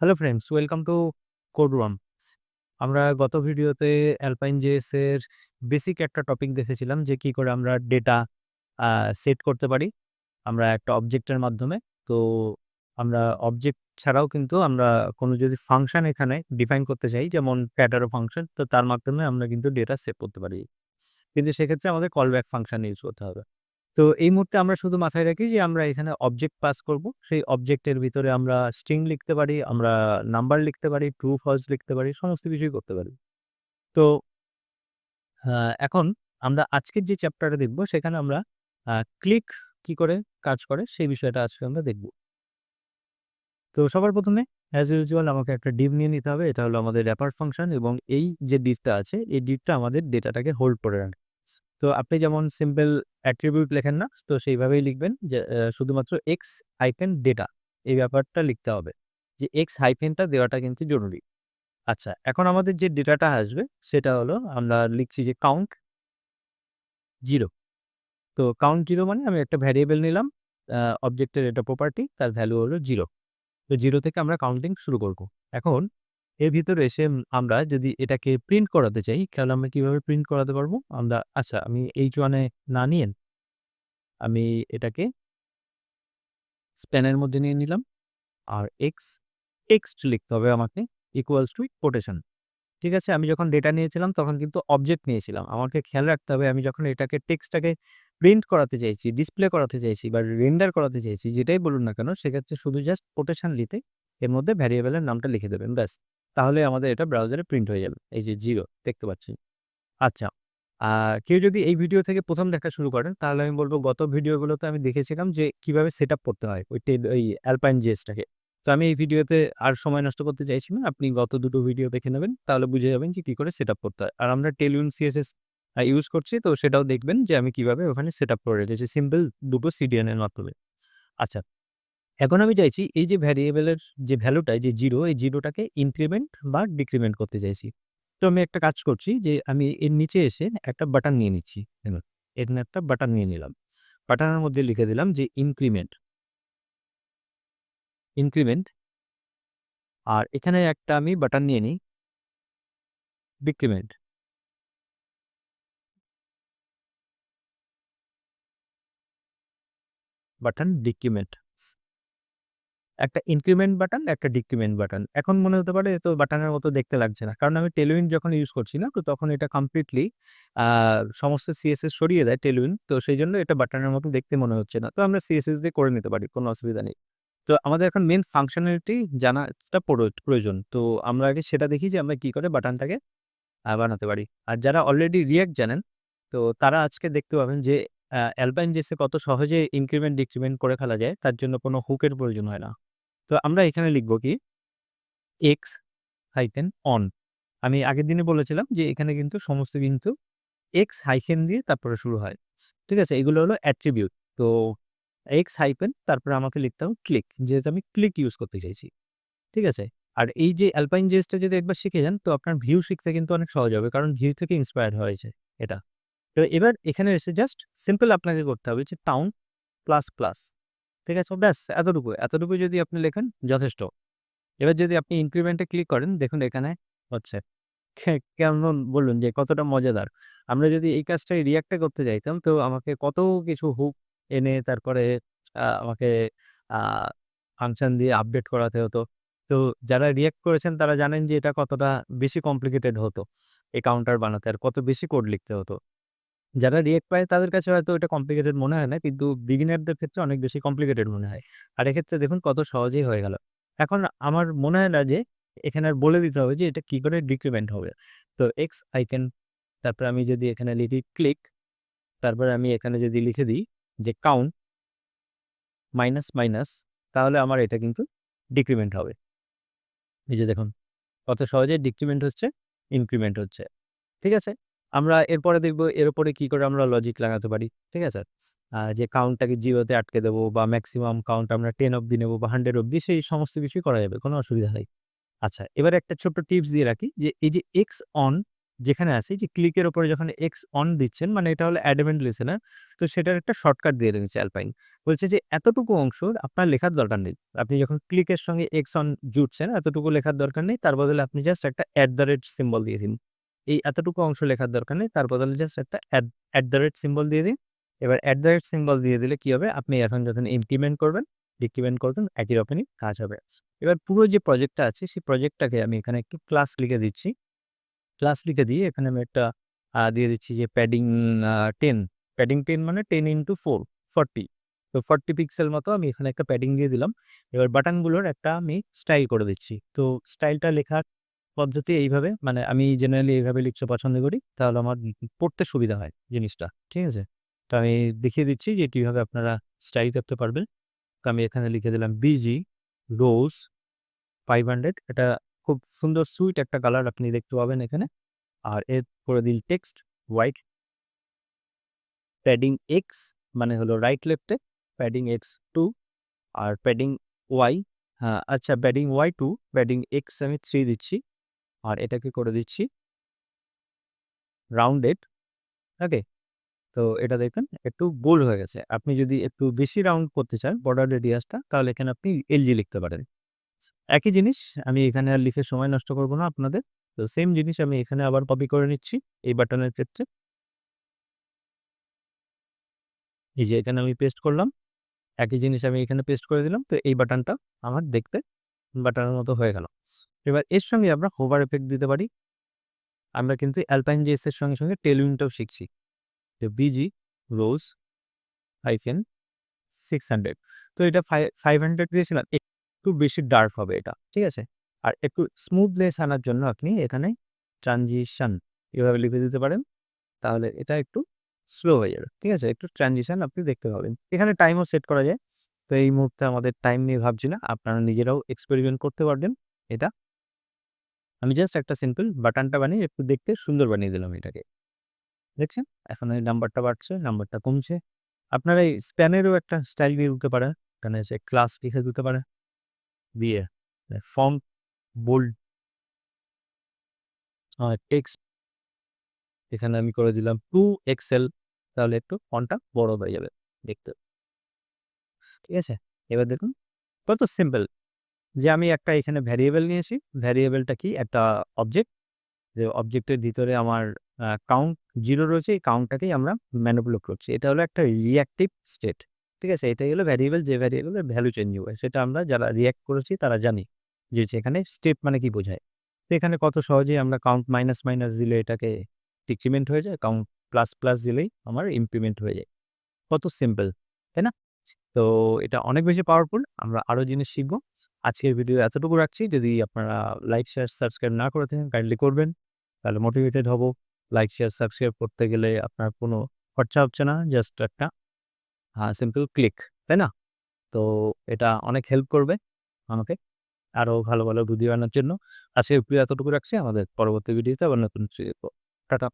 Hello friends, welcome to Codeworm. আমরা গত ভিডিওতে অ্যালপাইন জেএস এর বেসিক একটা টপিক দেখেছিলাম যে কি করে আমরা ডেটা সেট করতে পারি আমরা একটা অবজেক্টের মাধ্যমে। তো আমরা অবজেক্ট ছাড়াও কিন্তু আমরা কোনো যদি ফাংশন এখানে ডিফাইন করতে চাই, যেমন প্যাটারো ফাংশন, তো তার মাধ্যমে আমরা কিন্তু ডেটা সেভ করতে পারি। কিন্তু সেক্ষেত্রে আমাদের কল ব্যাক ফাংশন ইউজ করতে হবে। তো এই মুহূর্তে আমরা শুধু মাথায় রাখি যে আমরা এখানে অবজেক্ট পাস করব। সেই অবজেক্টের ভিতরে আমরা স্ট্রিং লিখতে পারি, আমরা নাম্বার লিখতে পারি, ট্রু ফলস লিখতে পারি, সমস্ত কিছুই করতে পারি। তো এখন আমরা আজকের যে চ্যাপ্টারটা দেখব সেখানে আমরা ক্লিক কি করে কাজ করে সেই বিষয়টা আজকে আমরা দেখব। তো সবার ১ম এ অ্যাজ ইউজুয়াল আমাকে একটা div নিয়ে নিতে হবে। এটা হলো আমাদের wrapper ফাংশন এবং এই যে divটা আছে এই divটা আমাদের ডেটাটাকে হোল্ড করে রাখে। তো আপনি যেমন সিম্পল অ্যাট্রিবিউট লেখেন না? তো সেইভাবেই লিখবেন যে শুধুমাত্র x হাইফেন ডেটা এই ব্যাপারটা লিখতে হবে। যে x হাইফেনটা দেওয়াটা কিন্তু জরুরি। আচ্ছা, এখন আমাদের যে ডেটাটা আসবে সেটা হলো আমরা লিখছি যে কাউন্ট 0। তো কাউন্ট 0 মানে আমি একটা ভ্যারিয়েবল নিলাম, অবজেক্টের এটা প্রপার্টি, তার ভ্যালু হলো 0। তো 0 থেকে আমরা কাউন্টিং শুরু করব। এখন এর ভিতরে এসে আমরা যদি এটাকে প্রিন্ট করাতে চাই, তাহলে আমরা কিভাবে প্রিন্ট করাতে পারবো? আচ্ছা, আমি H1 এ না নিয়ে আমি এটাকে স্প্যানের মধ্যে নিয়ে নিলাম। আর টেক্সট লিখতে হবে আমাকে ইকুয়ালস টু কোটেশন। ঠিক আছে? আমি যখন ডেটা নিয়েছিলাম তখন কিন্তু অবজেক্ট নিয়েছিলাম। আমাকে খেয়াল রাখতে হবে আমি যখন এটাকে টেক্সটটাকে প্রিন্ট করাতে চাইছি, ডিসপ্লে করাতে চাইছি বা রেন্ডার করাতে চাইছি, যেটাই বলুন না কেন, সেক্ষেত্রে শুধু জাস্ট কোটেশন লিখে এর মধ্যে ভ্যারিয়েবলের নামটা লিখে দেবেন। ব্যাস। তাহলে আমাদের এটা ব্রাউজারে প্রিন্ট হয়ে যাবে। এই যে 0 দেখতে পাচ্ছেন। আচ্ছা, কেউ যদি এই ভিডিও থেকে ১ম দেখা শুরু করেন, তাহলে আমি বলব গত ভিডিওগুলোতে আমি দেখেছিলাম যে কিভাবে সেটআপ করতে হয় ওই অ্যালপাইন জেএসটাকে। তো আমি এই ভিডিওতে আর সময় নষ্ট করতে চাইছি না। আপনি গত দুটো ভিডিও দেখে নেবেন। তাহলে বুঝে যাবেন যে কি করে সেটআপ করতে হয়। আর আমরা টেলুইন সিএসএস ইউজ করছি, তো সেটাও দেখবেন যে আমি কিভাবে ওখানে সেটআপ করে রেখেছি সিম্পল দুটো সিডিএন এর মাধ্যমে। আচ্ছা, এখন আমি চাইছি এই যে ভ্যারিয়েবলের যে ভ্যালুটা এই যে 0, এই 0 টাকে ইনক্রিমেন্ট বা ডিক্রিমেন্ট করতে চাইছি। তো আমি একটা কাজ করছি যে আমি এর নিচে এসে একটা বাটন নিয়ে নিচ্ছি। দেখুন, এখানে একটা বাটন নিয়ে নিলাম। বাটনের মধ্যে লিখে দিলাম যে ইনক্রিমেন্ট। আর এখানে একটা আমি বাটন নিয়ে নিই ডিক্রিমেন্ট, বাটন ডিক্রিমেন্ট। একটা ইনক্রিমেন্ট বাটন, একটা ডিক্রিমেন্ট বাটন। এখন মনে হতে পারে এ তো বাটনের মতো দেখতে লাগছে না। কারণ আমি টেলুইন যখন ইউজ করছি না, তো তখন এটা কমপ্লিটলি আ সমস্ত সিএসএস সরিয়ে দেয় টেলুইন। তো সেইজন্য এটা বাটনের মতো দেখতে মনে হচ্ছে না। তো আমরা সিএসএস দিয়ে করে নিতে পারি, কোনো অসুবিধা নেই। তো আমাদের এখন মেইন ফাংশনালিটি জানাটা প্রয়োজন। তো আমরা আগে সেটা দেখি যে আমরা কি করে বাটনটাকে বানাতে পারি। আর যারা অলরেডি রিঅ্যাক্ট জানেন, তো তারা আজকে দেখতে পাবেন যে অ্যালপাইন জেএস এ কত সহজে ইনক্রিমেন্ট ডিক্রিমেন্ট করে ফেলা যায়। তার জন্য কোনো হুকের প্রয়োজন হয় না। তো আমরা এখানে লিখব কি এক্স হাইফেন অন। আমি আগের দিনে বলেছিলাম যে এখানে কিন্তু সমস্ত কিন্তু এক্স হাইফেন দিয়ে তারপরে শুরু হয়। ঠিক আছে? এগুলো হলো অ্যাট্রিবিউট। তো এক্স হাইফেন তারপরে আমাকে লিখতে হবে ক্লিক। যেহেতু আমি ক্লিক ইউজ করতে চাইছি। ঠিক আছে? আর এই যে অ্যালপাইন জেসটা যদি একবার শিখে যান, তো আপনার ভিউ শিখতে কিন্তু অনেক সহজ হবে। কারণ ভিউ থেকে ইন্সপায়ার্ড হয়েছে এটা। তো এবার এখানে এসে জাস্ট সিম্পল আপনাকে করতে হবে যে টাউন প্লাস। ঠিক আছে? ব্যাস এতটুকু। এতটুকু যদি আপনি লেখেন যথেষ্ট। এবার যদি আপনি ইনক্রিমেন্ট এ ক্লিক করেন, দেখুন এখানে হচ্ছে। কেমন বলুন যে কতটা মজাদার। আমরা যদি এই কাজটাই রিঅ্যাক্ট এ করতে যাইতাম, তো আমাকে কত কিছু হুক এনে তারপরে আমাকে আ ফাংশন দিয়ে আপডেট করাতে হতো। তো যারা রিঅ্যাক্ট করেছেন তারা জানেন যে এটা কতটা বেশি কমপ্লিকেটেড হতো এই কাউন্টার বানাতে, আর কত বেশি কোড লিখতে হতো। যারা রিঅ্যাক্ট পায় তাদের কাছে হয়তো এটা কমপ্লিকেটেড মনে হয় না, কিন্তু বিগিনারদের ক্ষেত্রে অনেক বেশি কমপ্লিকেটেড মনে হয়। আর এক্ষেত্রে দেখুন কত সহজেই হয়ে গেল। এখন আমার মনে হয় না যে এখানে আর বলে দিতে হবে যে এটা কি করে ডিক্রিমেন্ট হবে। তো এক্স আইকন, তারপরে আমি যদি এখানে লিখি ক্লিক, তারপরে আমি এখানে যদি লিখে দিই যে কাউন্ট মাইনাস, তাহলে আমার এটা কিন্তু ডিক্রিমেন্ট হবে। এই যে দেখুন কত সহজে ডিক্রিমেন্ট হচ্ছে, ইনক্রিমেন্ট হচ্ছে। ঠিক আছে? আমরা এরপরে দেখব এর উপরে কি করে আমরা লজিক লাগাতে পারি। ঠিক আছে? যে কাউন্টটাকে 0 তে আটকে দেবো বা মেক্সিমাম কাউন্ট আমরা 10 অব্দি নেব বা 100 অব্দি, সেই সমস্ত কিছুই করা যাবে। কোনো অসুবিধা নেই। আচ্ছা, এবারে একটা ছোট্ট টিপস দিয়ে রাখি যে এই যে এক্স অন যেখানে আছে যে ক্লিকের উপরে যখন এক্স অন দিচ্ছেন মানে এটা হলো অ্যাডভেন্ট লিসেনার। তো সেটার একটা শর্টকাট দিয়ে রেখেছে অ্যালপাইন। বলছে যে এতটুকু অংশ আপনার লেখার দরকার নেই। আপনি যখন ক্লিকের সঙ্গে এক্স অন জুড়ছেন এতটুকু লেখার দরকার নেই। তার বদলে আপনি জাস্ট একটা সিম্বল দিয়ে দিন। এই এতটুকু অংশ লেখার দরকার নেই। তার বদলে জাস্ট একটা সিম্বল দিয়ে দিন। এবার সিম্বল দিয়ে দিলে কি হবে? আপনি এখন যখন ইনক্রিমেন্ট করবেন, ডিক্রিমেন্ট করবেন একই রকমই কাজ হবে। এবার পুরো যে প্রজেক্টটা আছে সেই প্রজেক্টটাকে আমি এখানে একটু ক্লাস লিখে দিচ্ছি। ক্লাস লিখে দিয়ে এখানে আমি একটা দিয়ে দিচ্ছি যে প্যাডিং 10 প্যাডিং 10 মানে 10 ইনটু 4 40 তো 40 পিক্সেল মতো আমি এখানে একটা প্যাডিং দিয়ে দিলাম। এবার বাটনগুলোর একটা আমি স্টাইল করে দিচ্ছি। তো স্টাইলটা লেখার পদ্ধতি এইভাবে মানে আমি জেনারেলি এইভাবে লিখতে পছন্দ করি। তাহলে আমার পড়তে সুবিধা হয় জিনিসটা। ঠিক আছে? তো আমি দেখিয়ে দিচ্ছি যে কিভাবে আপনারা স্টাইল করতে পারবেন। তো আমি এখানে লিখে দিলাম বিজি রোজ 500 এটা খুব সুন্দর সুইট একটা কালার আপনি দেখতে পাবেন এখানে। আর এর করে দিল টেক্সট হোয়াইট প্যাডিং এক্স মানে হলো রাইট লেফটে প্যাডিং এক্স 2 আর প্যাডিং ওয়াই আচ্ছা প্যাডিং ওয়াই 2 প্যাডিং এক্স আমি 3 দিচ্ছি আর এটাকে করে দিচ্ছি রাউন্ডেড। ওকে? তো এটা দেখুন একটু গোল হয়ে গেছে। আপনি যদি একটু বেশি রাউন্ড করতে চান বর্ডার রেডিয়াসটা তাহলে এখানে আপনি এলজি লিখতে পারেন। একই জিনিস আমি এখানে আর লিখে সময় নষ্ট করব না আপনাদের। তো সেম জিনিস আমি এখানে আবার কপি করে নিচ্ছি এই বাটনের ক্ষেত্রে। এই যে এখানে আমি পেস্ট করলাম। একই জিনিস আমি এখানে পেস্ট করে দিলাম। তো এই বাটনটা আমার দেখতে বাটনের মতো হয়ে গেল। এবার এর সঙ্গে আমরা হোভার ইফেক্ট দিতে পারি। আমরা কিন্তু অ্যালপাইন জেএস এর সঙ্গে টেলউইন্ডটাও শিখছি। তো বিজি রোজ হাইফেন 600 তো এটা 500 দিয়েছিলাম। একটু বেশি ডার্ক হবে এটা। ঠিক আছে? আর একটু স্মুথনেস আনার জন্য আপনি এখানে ট্রানজিশন এভাবে লিখে দিতে পারেন। তাহলে এটা একটু স্লো হয়ে যাবে। ঠিক আছে? একটু ট্রানজিশন আপনি দেখতে পাবেন। এখানে টাইমও সেট করা যায়। তো এই মুহূর্তে আমাদের টাইম নিয়ে ভাবছি না। আপনারা নিজেরাও এক্সপেরিমেন্ট করতে পারবেন এটা। আমি জাস্ট একটা সিম্পল বাটনটা বানিয়ে একটু দেখতে সুন্দর বানিয়ে দিলাম এটাকে। দেখছেন? এখন এই নাম্বারটা বাড়ছে, নাম্বারটা কমছে। আপনারা এই স্প্যানেরও একটা স্টাইল দিয়ে দিতে পারেন। এখানে এসে ক্লাস লিখে দিতে পারেন। দিয়ে ফন্ট বোল্ড টেক্সট এখানে আমি করে দিলাম 2 এক্সেল তাহলে একটু ফন্টটা বড় হয়ে যাবে দেখতে। ঠিক আছে? এবার দেখুন কত সিম্পল যে আমি একটা এখানে ভ্যারিয়েবল নিয়েছি। ভ্যারিয়েবলটা কি? একটা অবজেক্ট। যে অবজেক্টের ভিতরে আমার কাউন্ট 0 রয়েছে। এই কাউন্টটাকেই আমরা ম্যানিপুলেট করছি। এটা হলো একটা রিঅ্যাক্টিভ স্টেট। ঠিক আছে? এটাই হলো ভ্যারিয়েবল যে ভ্যারিয়েবলের ভ্যালু চেঞ্জ হবে। সেটা আমরা যারা রিঅ্যাক্ট করেছি তারা জানি যে সেখানে স্টেপ মানে কি বোঝায়। তো এখানে কত সহজেই আমরা কাউন্ট মাইনাস, মাইনাস দিলে এটাকে ডিক্রিমেন্ট হয়ে যায়। কাউন্ট প্লাস, প্লাস দিলেই আমার ইনক্রিমেন্ট হয়ে যায়। কত সিম্পল, তাই না? তো এটা অনেক বেশি পাওয়ারফুল। আমরা আরো জিনিস শিখব। আজকের ভিডিও এতটুকু রাখছি। যদি আপনারা লাইক, শেয়ার, সাবস্ক্রাইব না করে থাকেন কাইন্ডলি করবেন। তাহলে মোটিভেটেড হব। লাইক, শেয়ার, সাবস্ক্রাইব করতে গেলে আপনার কোনো খরচা হচ্ছে না। জাস্ট একটা সিম্পল ক্লিক, তাই না? তো এটা অনেক হেল্প করবে আমাকে আরো ভালো, ভালো ভিডিও আনার জন্য। আজকের ভিডিও এতটুকু রাখছি। আমাদের পরবর্তী ভিডিওতে আবার নতুন কিছু দেখব। টাটা।